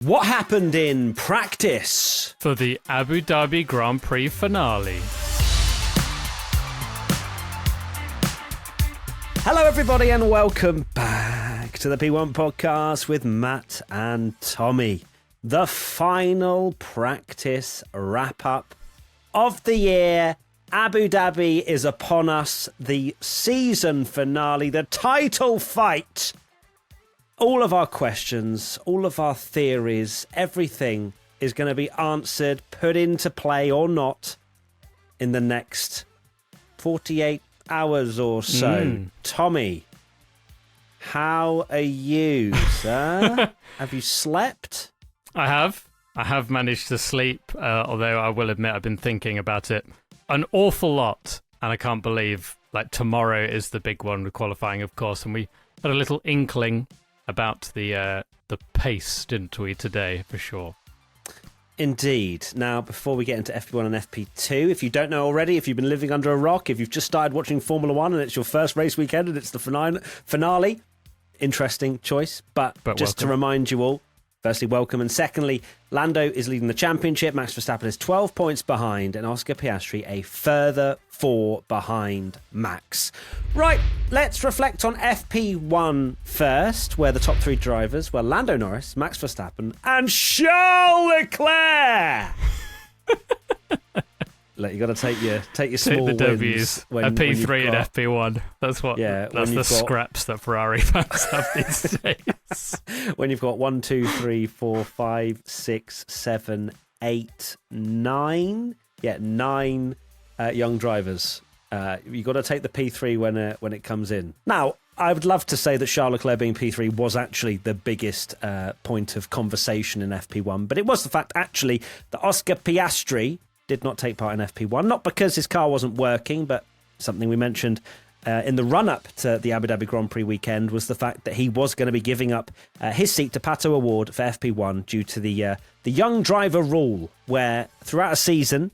What happened in practice for the Abu Dhabi Grand Prix finale? Hello everybody and welcome back to the P1 podcast with Matt and Tommy. The final practice wrap-up of the year. Abu Dhabi is upon us. The season finale, the title fight. All of our questions, all of our theories, everything is going to be answered, put into play or not in the next 48 hours or so. Tommy, how are you, sir? Have you slept? I have managed to sleep, although I will admit I've been thinking about it an awful lot, and I can't believe tomorrow is the big one with qualifying, of course, and we had a little inkling about the pace, didn't we, today, for sure? Indeed. Now, before we get into FP1 and FP2, if you don't know already, if you've been living under a rock, if you've just started watching Formula 1 and it's your first race weekend and it's the finale, interesting choice. But just to remind you all, firstly, welcome. And secondly, Lando is leading the championship. Max Verstappen is 12 points behind and Oscar Piastri a further 4 behind Max. Right, let's reflect on FP1 first, where the top 3 drivers were Lando Norris, Max Verstappen and Charles Leclerc. You got to take your small the wins. W's. A P3 and FP1. That's what. Yeah, that's the scraps that Ferrari fans have these days. When you've got 1, 2, 3, 4, 5, 6, 7, 8, 9. Yeah, 9 young drivers. You got to take the P3 when it comes in. Now, I would love to say that Charles Leclerc being P3 was actually the biggest point of conversation in FP1, but it was the fact actually that Oscar Piastri did not take part in FP1, not because his car wasn't working, but something we mentioned in the run-up to the Abu Dhabi Grand Prix weekend was the fact that he was going to be giving up his seat to Pato O'Ward for FP1 due to the young driver rule, where throughout a season,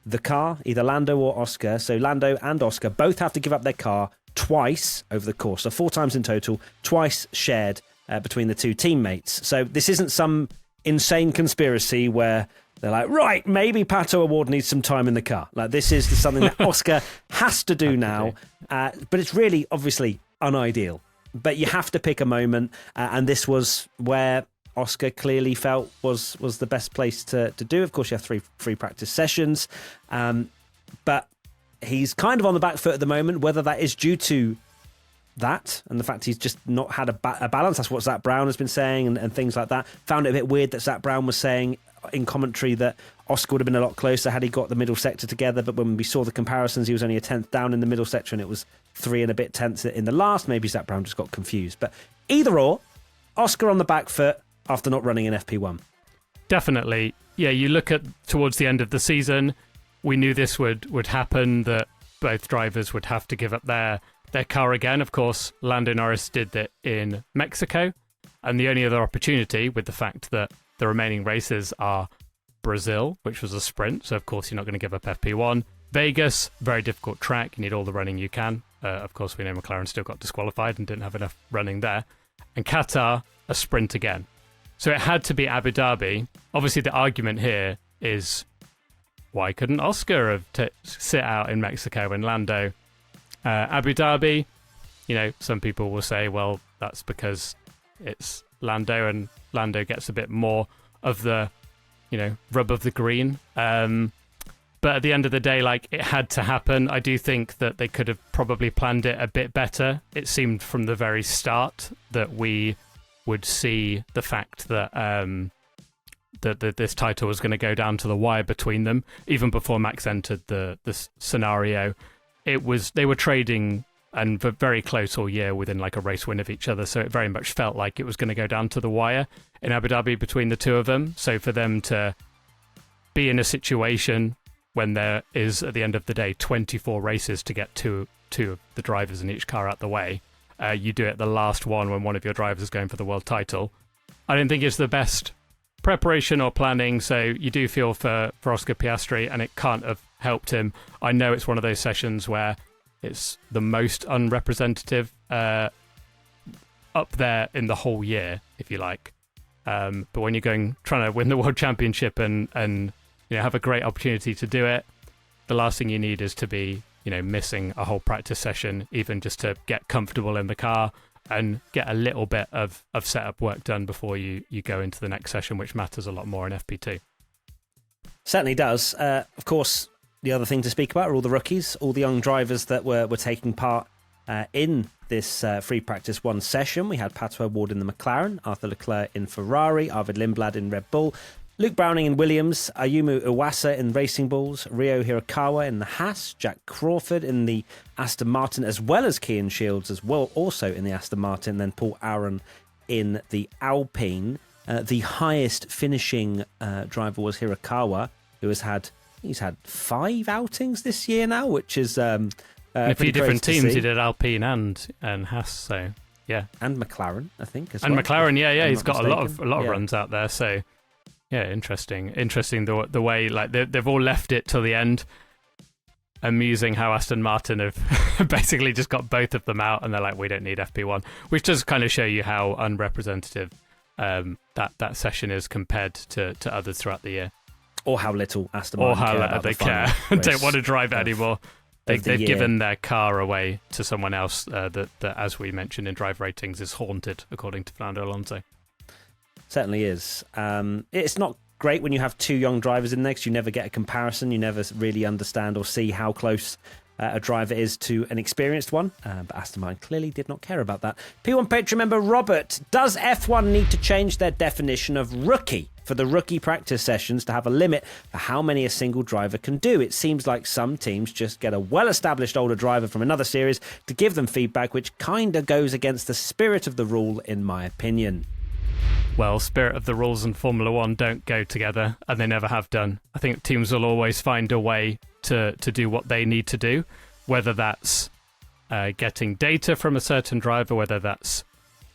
the car, either Lando or Oscar, so Lando and Oscar both have to give up their car twice over the course, so 4 times in total, twice shared between the 2 teammates. So this isn't some insane conspiracy where they're like, right, maybe Pato O'Ward needs some time in the car. This is something that Oscar has to do now, but it's really, obviously, unideal. But you have to pick a moment, and this was where Oscar clearly felt was the best place to do. Of course, you have 3 free practice sessions, but he's kind of on the back foot at the moment, whether that is due to that and the fact he's just not had a balance. That's what Zach Brown has been saying and things like that. Found it a bit weird that Zach Brown was saying in commentary that Oscar would have been a lot closer had he got the middle sector together, but when we saw the comparisons, he was only a 10th down in the middle sector and it was 3 and a bit tenths in the last. Maybe Zach Brown just got confused, but either or, Oscar on the back foot after not running in FP1. Definitely. Yeah, you look at towards the end of the season, we knew this would happen, that both drivers would have to give up their car again. Of course, Lando Norris did that in Mexico, and the only other opportunity, with the fact that the remaining races are Brazil, which was a sprint, so of course you're not going to give up FP1. Vegas, very difficult track, you need all the running you can. Of course, we know McLaren still got disqualified and didn't have enough running there. And Qatar, a sprint again. So it had to be Abu Dhabi. Obviously, the argument here is, why couldn't Oscar have sit out in Mexico and Lando? Abu Dhabi, some people will say, well, that's because it's Lando and Lando gets a bit more of the, rub of the green. But at the end of the day, it had to happen. I do think that they could have probably planned it a bit better. It seemed from the very start that we would see the fact that that this title was going to go down to the wire between them. Even before Max entered the scenario, they were trading and very close all year within a race win of each other. So it very much felt like it was going to go down to the wire in Abu Dhabi between the 2 of them. So for them to be in a situation when there is, at the end of the day, 24 races to get two of the drivers in each car out the way, you do it the last one when one of your drivers is going for the world title. I don't think it's the best preparation or planning, so you do feel for Oscar Piastri, and it can't have helped him. I know it's one of those sessions where it's the most unrepresentative up there in the whole year, if you like. But when you're trying to win the World Championship and have a great opportunity to do it, the last thing you need is to be missing a whole practice session, even just to get comfortable in the car and get a little bit of setup work done before you go into the next session, which matters a lot more in FP2. Certainly does. Of course, the other thing to speak about are all the rookies, all the young drivers that were taking part in this free practice one session. We had Pato O'Ward in the McLaren, Arthur Leclerc in Ferrari, Arvid Lindblad in Red Bull, Luke Browning in Williams, Ayumu Iwasa in Racing Bulls, Ryo Hirakawa in the Haas, Jack Crawford in the Aston Martin, as well as Cian Shields as well, also in the Aston Martin, then Paul Aaron in the Alpine. The highest finishing driver was Hirakawa, who he's had 5 outings this year now, which is a few different teams. He did Alpine and Haas, so yeah, and McLaren, I think, as and well. McLaren, yeah, he's got a lot of runs out there, so. Yeah, interesting the way they've all left it till the end. Amusing how Aston Martin have basically just got both of them out, and they're like, we don't need FP1, which does kind of show you how unrepresentative that session is compared to others throughout the year, or how little Aston Martin or how little they care don't want to drive it anymore. They've given their car away to someone else that, as we mentioned in drive ratings, is haunted, according to Fernando Alonso. Certainly is. It's not great when you have 2 young drivers in there, because you never get a comparison. You never really understand or see how close a driver is to an experienced one. But Aston Martin clearly did not care about that. P1 Patreon member Robert, does F1 need to change their definition of rookie for the rookie practice sessions to have a limit for how many a single driver can do? It seems like some teams just get a well-established older driver from another series to give them feedback, which kind of goes against the spirit of the rule, in my opinion. Well, spirit of the rules and Formula One don't go together, and they never have done. I think teams will always find a way to do what they need to do, whether that's getting data from a certain driver, whether that's,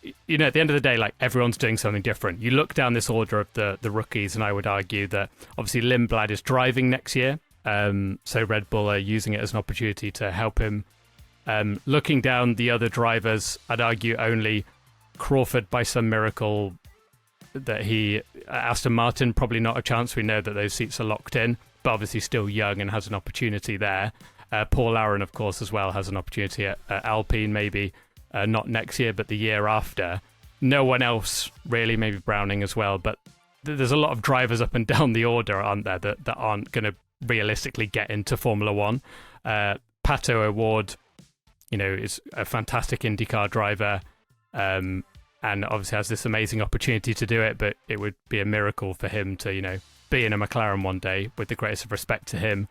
at the end of the day, everyone's doing something different. You look down this order of the rookies, and I would argue that obviously Lindblad is driving next year, so Red Bull are using it as an opportunity to help him. Looking down the other drivers, I'd argue only Crawford, by some miracle, that Aston Martin, probably not a chance. We know that those seats are locked in, but obviously still young and has an opportunity there. Paul Aaron, of course, as well, has an opportunity at Alpine, maybe not next year, but the year after. No one else, really, maybe Browning as well, but there's a lot of drivers up and down the order, aren't there, that aren't going to realistically get into Formula One. Pato O'Ward, is a fantastic IndyCar driver, and obviously has this amazing opportunity to do it, but it would be a miracle for him to, be in a McLaren one day, with the greatest of respect to him.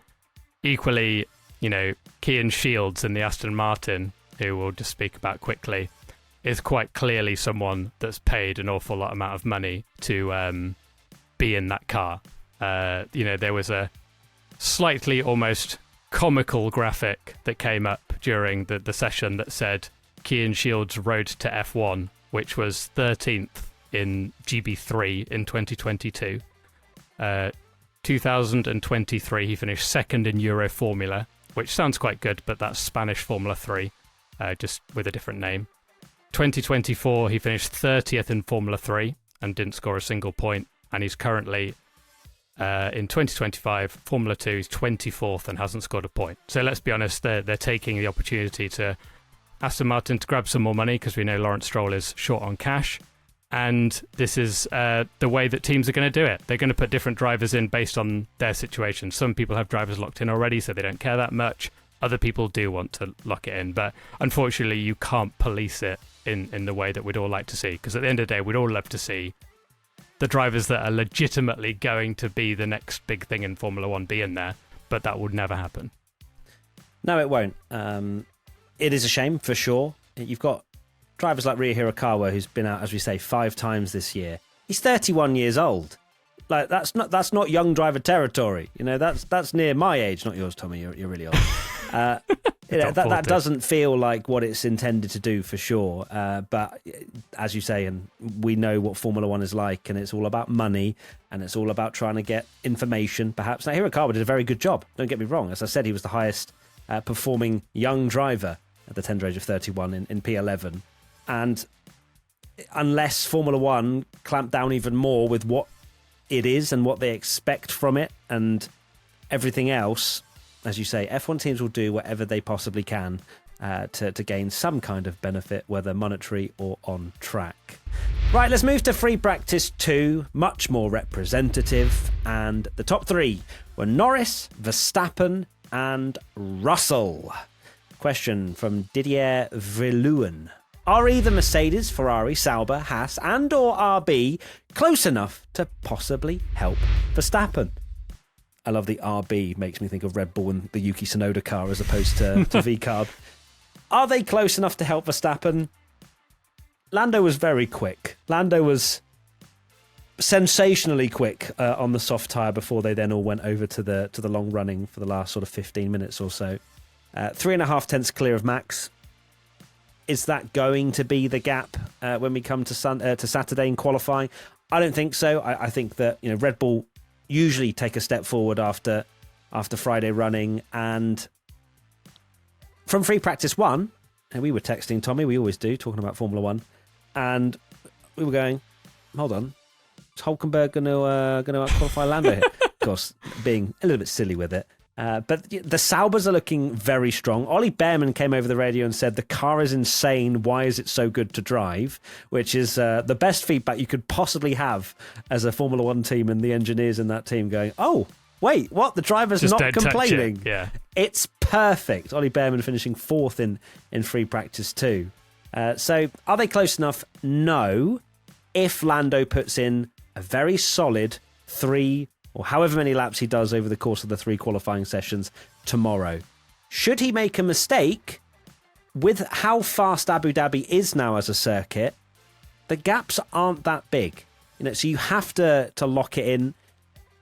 Equally, Cian Shields in the Aston Martin, who we'll just speak about quickly, is quite clearly someone that's paid an awful lot amount of money to be in that car. There was a slightly almost comical graphic that came up during the session that said Cian Shields' road to F1, which was 13th in GB3 in 2022. 2023, he finished 2nd in Euro Formula, which sounds quite good, but that's Spanish Formula 3, just with a different name. 2024, he finished 30th in Formula 3 and didn't score a single point, and he's currently, in 2025, Formula 2, he's 24th and hasn't scored a point. So let's be honest, they're taking the opportunity to Aston Martin to grab some more money, because we know Lawrence Stroll is short on cash, and this is the way that teams are going to do it. They're going to put different drivers in based on their situation. Some people have drivers locked in already, so they don't care that much. Other people do want to lock it in, but unfortunately you can't police it in the way that we'd all like to see, because at the end of the day we'd all love to see the drivers that are legitimately going to be the next big thing in Formula One be in there, but that would never happen. No, it won't. It is a shame, for sure. You've got drivers like Ryo Hirakawa, who's been out, as we say, 5 times this year. He's 31 years old. That's not young driver territory. That's near my age, not yours, Tommy. You're really old. That doesn't feel like what it's intended to do, for sure. But as you say, and we know what Formula One is like, and it's all about money, and it's all about trying to get information, perhaps. Now, Hirakawa did a very good job. Don't get me wrong. As I said, he was the highest performing young driver at the tender age of 31 in P11. And unless Formula One clamp down even more with what it is and what they expect from it and everything else, as you say, F1 teams will do whatever they possibly can to gain some kind of benefit, whether monetary or on track. Right, let's move to free practice 2, much more representative, and the top 3 were Norris, Verstappen and Russell. Question from Didier Vreluwen. Are either Mercedes, Ferrari, Sauber, Haas and or RB close enough to possibly help Verstappen? I love the RB, makes me think of Red Bull and the Yuki Tsunoda car as opposed to V-Carb. Are they close enough to help Verstappen? Lando was very quick. Lando was sensationally quick on the soft tyre before they then all went over to the long running for the last sort of 15 minutes or so. 3.5 tenths clear of Max. Is that going to be the gap when we come to Saturday in qualifying? I don't think so. I think that Red Bull usually take a step forward after Friday running, and from free practice 1, and we were texting Tommy, we always do, talking about Formula 1, and we were going, hold on, is Hulkenberg going to qualify Lando here? Of course, being a little bit silly with it. But the Saubers are looking very strong. Ollie Behrman came over the radio and said the car is insane. Why is it so good to drive? Which is the best feedback you could possibly have as a Formula One team, and the engineers in that team going, oh, wait, what? The driver's just not complaining. Yeah. It's perfect. Ollie Behrman finishing 4th in free practice 2. So are they close enough? No. If Lando puts in a very solid 3 or however many laps he does over the course of the 3 qualifying sessions tomorrow. Should he make a mistake, with how fast Abu Dhabi is now as a circuit, the gaps aren't that big. So you have to lock it in.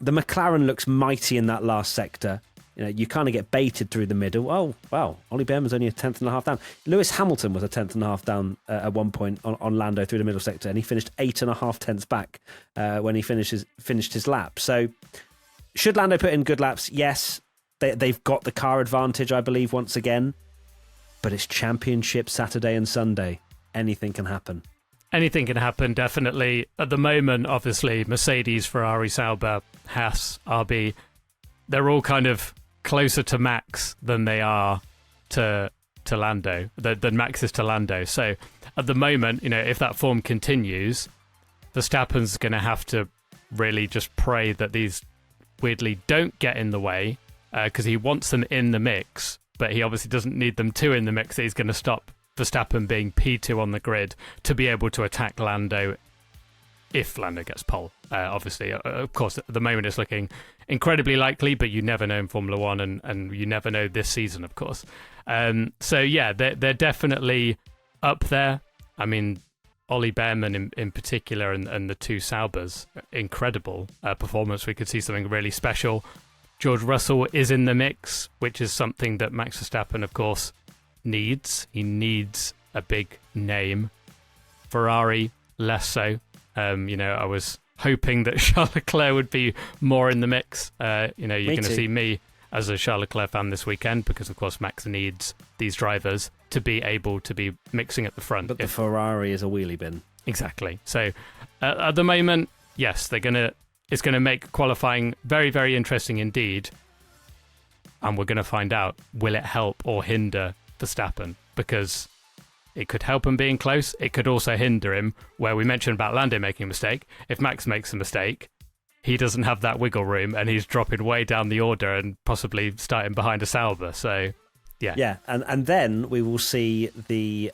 The McLaren looks mighty in that last sector. You kind of get baited through the middle. Oh, wow, Ollie Behrman's only a 10.5 down. Lewis Hamilton was a 10.5 down at one point on Lando through the middle sector, and he finished 8.5 tenths back when he finished his lap. So should Lando put in good laps? Yes, they've got the car advantage, I believe, once again. But it's championship Saturday and Sunday. Anything can happen. Anything can happen, definitely. At the moment, obviously, Mercedes, Ferrari, Sauber, Haas, RB, they're all kind of closer to Max than they are to Lando, than Max is to Lando. So at the moment, if that form continues, Verstappen's going to have to really just pray that these weirdly don't get in the way, because he wants them in the mix, but he obviously doesn't need them to in the mix. He's going to stop Verstappen being P2 on the grid to be able to attack Lando if Lando gets pole. Obviously, of course, at the moment it's looking incredibly likely, but you never know in Formula One, and you never know this season, of course. So yeah, they're definitely up there. I mean, Ollie Behrman in particular, and the 2 Saubers, incredible performance. We could see something really special. George Russell is in the mix, which is something that Max Verstappen, of course, needs. He needs a big name. Ferrari, less so. I was hoping that Charles Leclerc would be more in the mix. You're going to see me as a Charles Leclerc fan this weekend, because, of course, Max needs these drivers to be able to be mixing at the front. But the Ferrari is a wheelie bin. Exactly. So at the moment, yes, it's going to make qualifying very, very interesting indeed. And we're going to find out, will it help or hinder Verstappen? Because it could help him being close. It could also hinder him, where we mentioned about Lando making a mistake. If Max makes a mistake, he doesn't have that wiggle room, and he's dropping way down the order and possibly starting behind a Sauber. So, yeah. Yeah, and then we will see the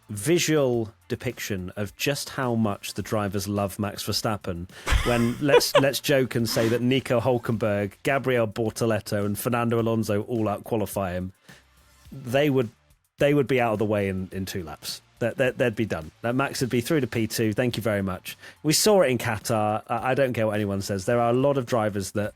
visual depiction of just how much the drivers love Max Verstappen when let's joke and say that Nico Hulkenberg, Gabriel Bortoletto and Fernando Alonso all out-qualify him. They would be out of the way in 2 laps. They'd be done. Max would be through to P2. Thank you very much. We saw it in Qatar. I don't care what anyone says. There are a lot of drivers that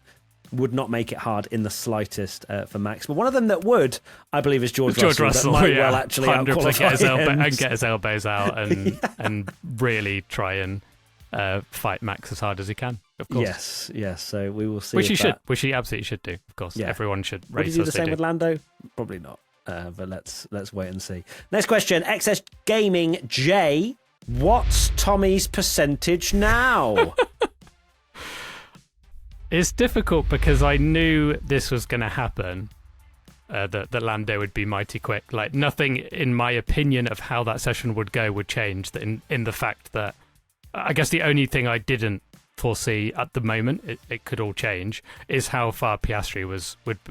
would not make it hard in the slightest for Max. But one of them that would, I believe, is George Russell. That might well actually out-qualify get his elbows out and really try and fight Max as hard as he can. Of course. Yes. So we will see. Which he absolutely should do. Of course, everyone should race. Would he do the same with Lando? Probably not. But let's wait and see. Next question. XS Gaming J What's Tommy's percentage now? It's difficult because I knew this was going to happen, that Lando would be mighty quick. Like, nothing, in my opinion, of how that session would go would change in the fact that I guess the only thing I didn't foresee at the moment, it could all change, is how far Piastri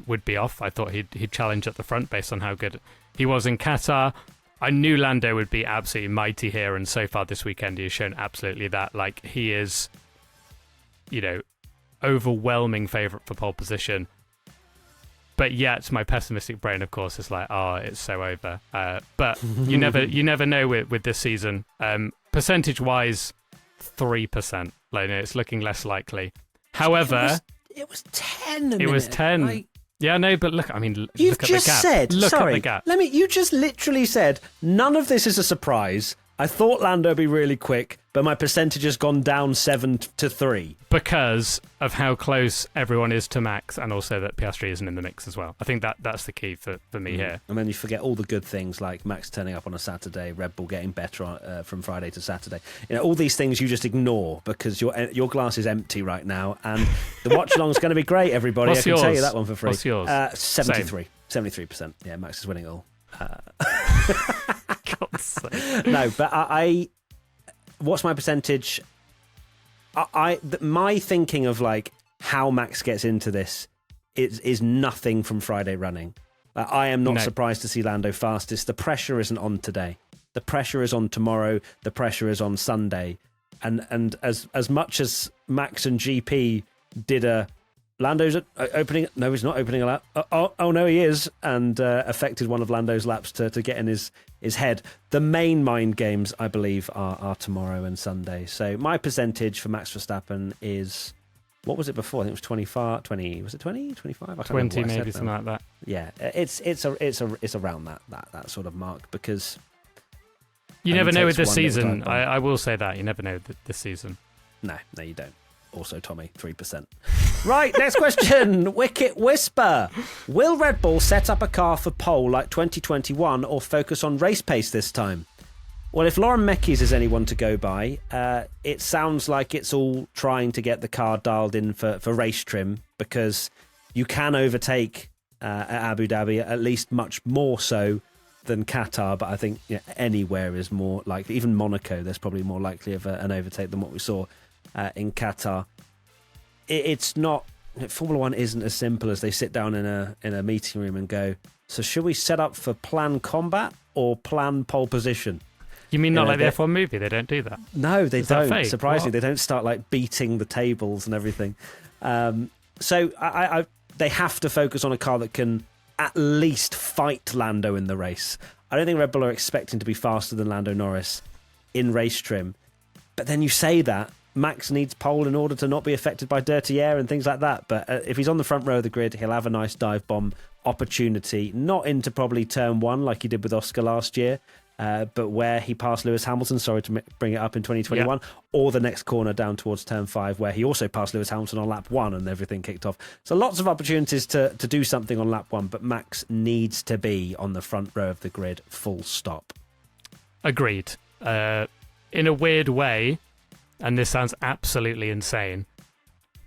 would be off. I thought he'd challenge at the front based on how good he was in Qatar. I knew Lando would be absolutely mighty here, and so far this weekend he has shown absolutely that. Like, he is, overwhelming favourite for pole position. But yet my pessimistic brain, of course, is like, it's so over. But you never know with this season. Percentage-wise, 3%. Like, it's looking less likely. However, it was 10. It was 10. Like, yeah, no, but look. I mean, you've look at just the gap. said. Look sorry, at the gap. You just literally said none of this is a surprise. I thought Lando would be really quick, but my percentage has gone down 7-3 because of how close everyone is to Max, and also that Piastri isn't in the mix as well. I think that's the key for me here. And then you forget all the good things like Max turning up on a Saturday, Red Bull getting better from Friday to Saturday. All these things you just ignore because your glass is empty right now, and the watch-along is going to be great, everybody. What's I can yours? tell you that one for free. What's yours? 73%. Yeah, Max is winning it all. God's sake. No, but I what's my percentage? My thinking of like how Max gets into this is nothing from Friday running. I am not surprised to see Lando fastest. The pressure isn't on today. The pressure is on tomorrow. The pressure is on Sunday. And as much as Max and GP did a Lando's opening. No, he's not opening a lap. Oh no, he is, and affected one of Lando's laps to get in his head. The main mind games, I believe, are tomorrow and Sunday. So my percentage for Max Verstappen is, what was it before? I think it was 25. 20. Was it 20? 25? I can't 20, remember maybe something like that. Yeah, it's around that sort of mark because you never know with this season. I will say that you never know this season. No, you don't. Also, Tommy, 3%. Right, next question. Wicket Whisper. Will Red Bull set up a car for pole like 2021 or focus on race pace this time? Well, if Lauren Mekes is anyone to go by, it sounds like it's all trying to get the car dialed in for race trim, because you can overtake at Abu Dhabi, at least much more so than Qatar, but I think anywhere is more likely. Even Monaco, there's probably more likely of an overtake than what we saw in Qatar. It's not, Formula One isn't as simple as they sit down in a meeting room and go, so should we set up for plan combat or plan pole position? You mean not like the F1 movie? They don't do that. No, they don't. Fake? Surprisingly, What? They don't start like beating the tables and everything. So they have to focus on a car that can at least fight Lando in the race. I don't think Red Bull are expecting to be faster than Lando Norris in race trim. But then you say that Max needs pole in order to not be affected by dirty air and things like that. But if he's on the front row of the grid, he'll have a nice dive bomb opportunity, not into probably turn one like he did with Oscar last year, but where he passed Lewis Hamilton, sorry to bring it up, in 2021, or the next corner down towards turn 5 where he also passed Lewis Hamilton on lap 1 and everything kicked off. So lots of opportunities to do something on lap 1, but Max needs to be on the front row of the grid, full stop. Agreed. In a weird way, and this sounds absolutely insane,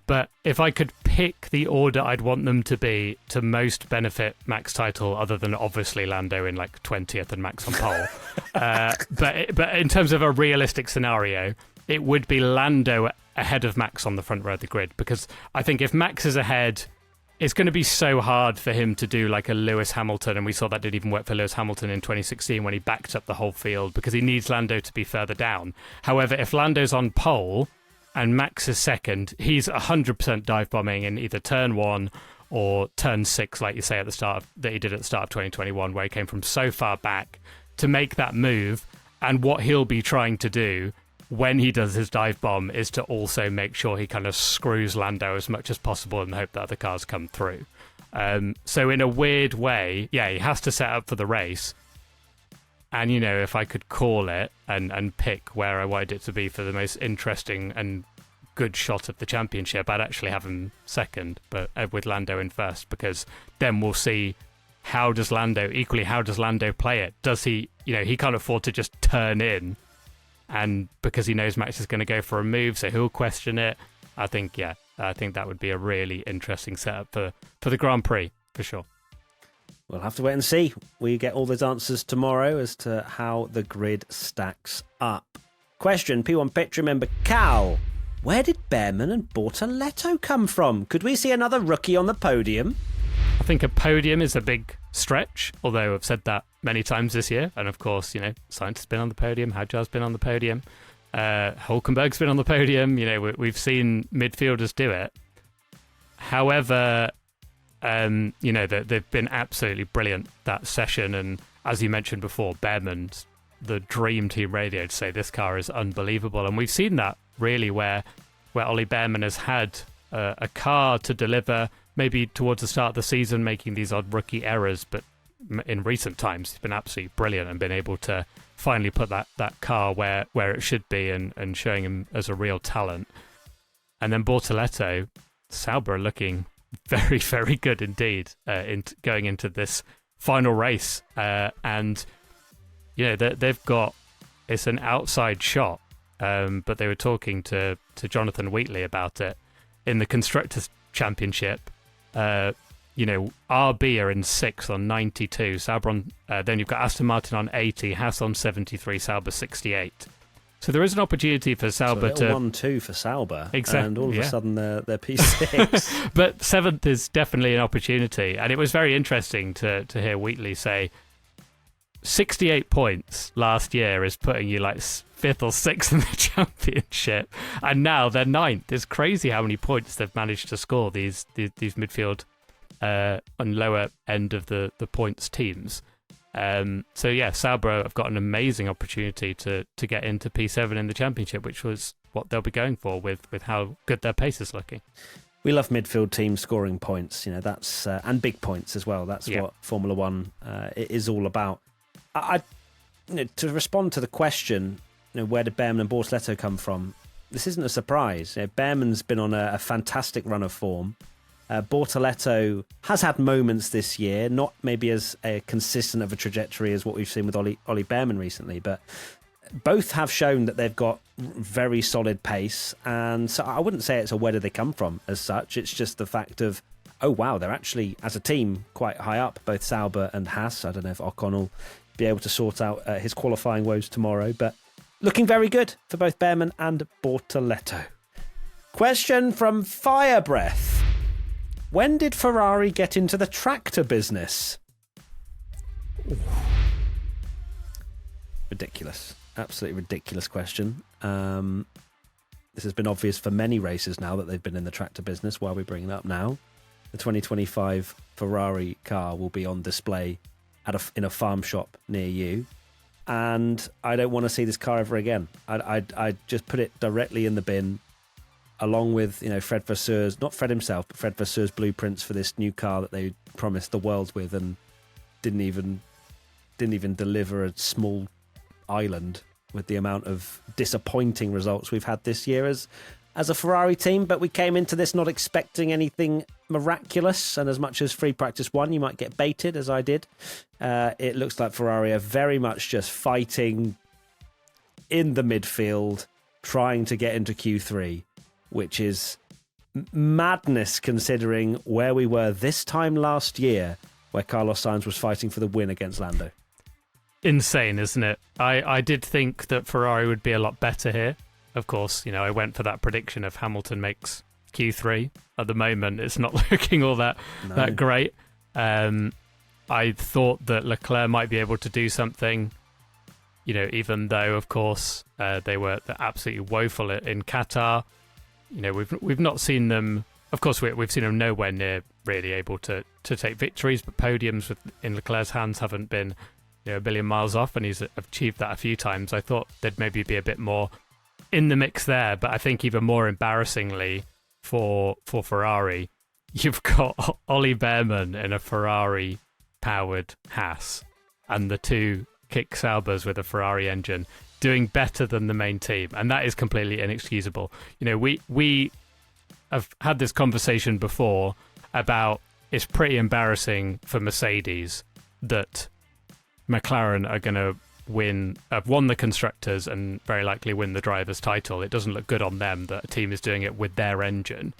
but if I could pick the order I'd want them to be to most benefit Max title, other than obviously Lando in like 20th and Max on pole, but in terms of a realistic scenario, it would be Lando ahead of Max on the front row of the grid, because I think if Max is ahead, it's going to be so hard for him to do like a Lewis Hamilton, and we saw that didn't even work for Lewis Hamilton in 2016 when he backed up the whole field, because he needs Lando to be further down. However, if Lando's on pole and Max is second, he's 100% dive bombing in either turn 1 or turn 6, like you say that he did at the start of 2021, where he came from so far back to make that move. And what he'll be trying to do when he does his dive bomb is to also make sure he kind of screws Lando as much as possible and hope that other cars come through. So in a weird way, he has to set up for the race. And, if I could call it and pick where I wanted it to be for the most interesting and good shot of the championship, I'd actually have him second, but with Lando in first, because then we'll see how does Lando play it? Does he, he can't afford to just turn in and because he knows Max is going to go for a move, so he'll question it. I think that would be a really interesting setup for the Grand Prix, for sure. We'll have to wait and see. We get all those answers tomorrow as to how the grid stacks up. Question, P1 Petri member Cal. Where did Bearman and Bortoletto come from? Could we see another rookie on the podium? I think a podium is a big stretch, although I've said that many times this year. And of course, Sainz has been on the podium, Hadjar's been on the podium, Hulkenberg's been on the podium. We've seen midfielders do it. However, they've been absolutely brilliant that session. And as you mentioned before, Bearman's the dream team radio to say this car is unbelievable. And we've seen that really where Ollie Bearman has had a car to deliver, maybe towards the start of the season, making these odd rookie errors. But in recent times, he's been absolutely brilliant and been able to finally put that car where it should be and showing him as a real talent. And then Bortoletto, Sauber are looking very, very good indeed going into this final race. And, they've got, it's an outside shot, but they were talking to Jonathan Wheatley about it. In the Constructors' Championship, RB are in 6th on 92, Sauber on, then you've got Aston Martin on 80, Haas on 73, Sauber 68. So there is an opportunity for Sauber to 1-2 for Sauber, exactly, and all of a sudden they're P6. But 7th is definitely an opportunity, and it was very interesting to hear Wheatley say 68 points last year is putting you like 5th or 6th in the championship, and now they're 9th. It's crazy how many points they've managed to score, these midfield on lower end of the points teams. Sauber have got an amazing opportunity to get into P7 in the championship, which was what they'll be going for with how good their pace is looking. We love midfield teams scoring points, that's and big points as well. That's what Formula One is all about. To respond to the question, where did Bearman and Bortoletto come from? This isn't a surprise. Bearman's been on a fantastic run of form. Bortoletto has had moments this year, not maybe as consistent of a trajectory as what we've seen with Ollie Bearman recently, but both have shown that they've got very solid pace. And so I wouldn't say it's a where did they come from as such. It's just the fact of, oh wow, they're actually, as a team, quite high up, both Sauber and Haas. I don't know if Ocon will be able to sort out his qualifying woes tomorrow, but looking very good for both Bearman and Bortoletto. Question from Fire Breath. When did Ferrari get into the tractor business? Ridiculous. Absolutely ridiculous question. This has been obvious for many races now that they've been in the tractor business. Why are we bringing it up now? The 2025 Ferrari car will be on display in a farm shop near you. And I don't want to see this car ever again. I'd just put it directly in the bin, along with Fred Vasseur's, not Fred himself, but Fred Vasseur's blueprints for this new car that they promised the world with and didn't even deliver a small island with the amount of disappointing results we've had this year as a Ferrari team. But we came into this not expecting anything miraculous, and as much as free practice 1 you might get baited, as I did, it looks like Ferrari are very much just fighting in the midfield, trying to get into Q3, which is madness considering where we were this time last year, where Carlos Sainz was fighting for the win against Lando. Insane, isn't it? I did think that Ferrari would be a lot better here. Of course, I went for that prediction of Hamilton makes Q3. At the moment, it's not looking all that great. I thought that Leclerc might be able to do something, even though, of course, they were absolutely woeful in Qatar. We've not seen them. Of course, we've seen them nowhere near really able to take victories, but podiums in Leclerc's hands haven't been a billion miles off, and he's achieved that a few times. I thought there'd maybe be a bit more in the mix there, but I think even more embarrassingly for Ferrari, you've got Ollie Bearman in a Ferrari-powered Haas, and the two kick Saubers with a Ferrari engine doing better than the main team, and that is completely inexcusable. We have had this conversation before about it's pretty embarrassing for Mercedes that McLaren are going to won the constructors and very likely win the drivers' title. It doesn't look good on them that a team is doing it with their engine.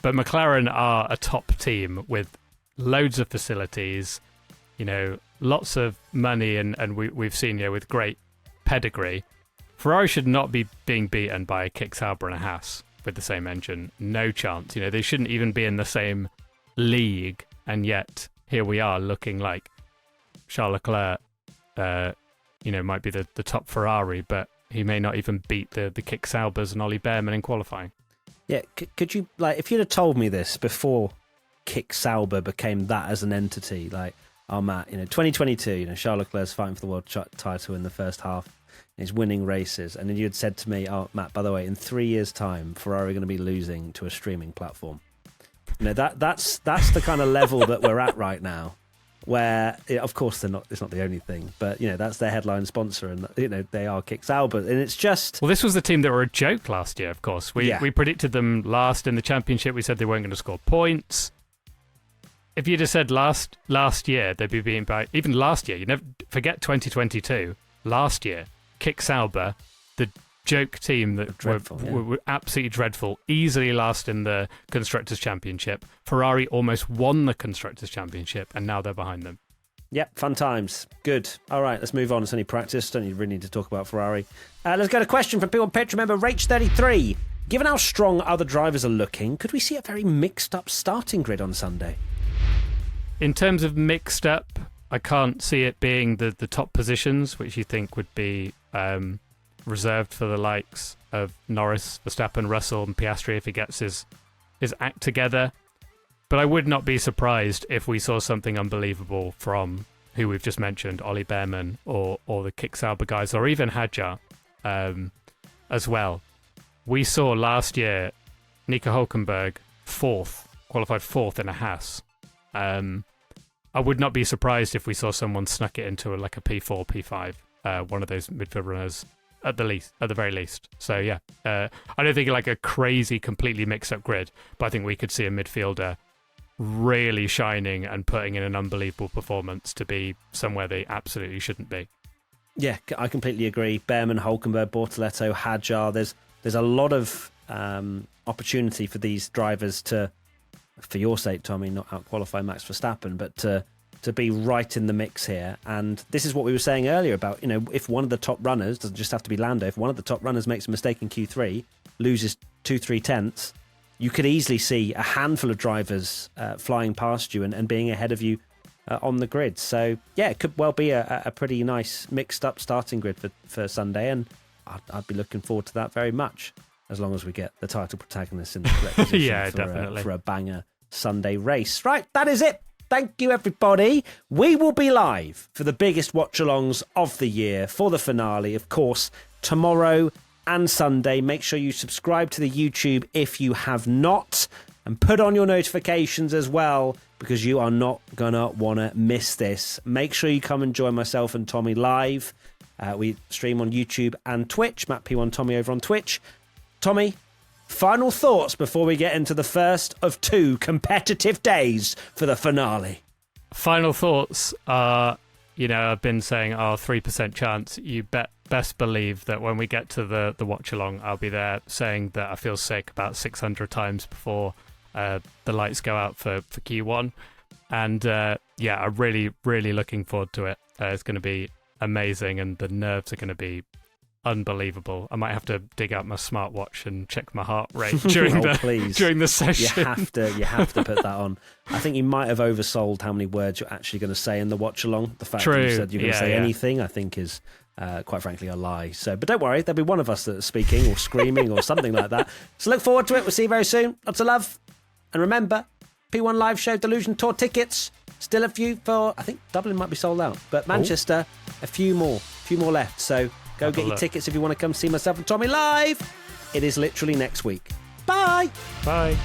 But McLaren are a top team with loads of facilities, lots of money, and we've seen with great pedigree. Ferrari should not be being beaten by a Kick Sauber and a Haas with the same engine. No chance. They shouldn't even be in the same league, and yet here we are looking like Charles Leclerc might be the top Ferrari, but he may not even beat the Kick Saubers and Ollie Behrman in qualifying. Yeah, could you, if you'd have told me this before Kick Sauber became that as an entity, Matt, 2022, Charles Leclerc's fighting for the world title in the first half, and he's winning races, and then you'd said to me, Matt, by the way, in 3 years' time, Ferrari are going to be losing to a streaming platform. That's the kind of level that we're at right now. Where, of course, it's not the only thing, but that's their headline sponsor, and they are Kick Sauber, and it's just. Well, this was the team that were a joke last year. Of course, we predicted them last in the championship. We said they weren't going to score points. If you'd have said last year they'd be beaten by, even last year, you never forget 2022. Last year, Kick Sauber, the joke team that were absolutely dreadful, easily last in the Constructors' Championship. Ferrari almost won the Constructors' Championship, and now they're behind them. Yep, fun times. Good. All right, let's move on. It's only practice. Don't really need to talk about Ferrari. Let's get a question from people on Patreon member Rach33. Given how strong other drivers are looking, could we see a very mixed-up starting grid on Sunday? In terms of mixed up, I can't see it being the top positions, which you think would be reserved for the likes of Norris, Verstappen, Russell and Piastri if he gets his act together. But I would not be surprised if we saw something unbelievable from who we've just mentioned, Ollie Behrman or the Kick Sauber guys, or even Hadjar as well. We saw last year Nico Hülkenberg qualified fourth in a Haas. I would not be surprised if we saw someone snuck it into a P4, P5, one of those midfield runners at the very least. So yeah, I don't think a crazy, completely mixed up grid, but I think we could see a midfielder really shining and putting in an unbelievable performance to be somewhere they absolutely shouldn't be. Yeah, I completely agree. Behrman, Hülkenberg, Bortoleto, Hadjar. There's a lot of opportunity for these drivers to, for your sake, Tommy, not out-qualify Max Verstappen, but to be right in the mix here. And this is what we were saying earlier about, if one of the top runners, doesn't just have to be Lando, if one of the top runners makes a mistake in Q3, loses 2-3 tenths, you could easily see a handful of drivers flying past you and being ahead of you on the grid. So, yeah, it could well be a pretty nice mixed-up starting grid for Sunday, and I'd be looking forward to that very much, as long as we get the title protagonists in the correct position definitely. For a banger Sunday race. Right, that is it. Thank you, everybody. We will be live for the biggest watch-alongs of the year for the finale, of course, tomorrow and Sunday. Make sure you subscribe to the YouTube if you have not, and put on your notifications as well, because you are not going to want to miss this. Make sure you come and join myself and Tommy live. We stream on YouTube and Twitch. Matt P1 Tommy over on Twitch. Tommy, final thoughts before we get into the first of 2 competitive days for the finale. Final thoughts are, I've been saying, 3% chance. You best believe that when we get to the watch along, I'll be there saying that I feel sick about 600 times before the lights go out for Q1. And I'm really, really looking forward to it. It's going to be amazing, and the nerves are going to be unbelievable. I might have to dig out my smartwatch and check my heart rate during the session. You have to put that on. I think you might have oversold how many words you're actually going to say in the watch along. The fact that you said you're going to say anything, I think, is quite frankly a lie. So, but don't worry, there'll be one of us that's speaking or screaming or something like that. So look forward to it. We'll see you very soon. Lots of love, and remember, P1 Live Show Delusion Tour tickets still a few for. I think Dublin might be sold out, but Manchester a few more left. So. Go get your tickets if you want to come see myself and Tommy live. It is literally next week. Bye. Bye.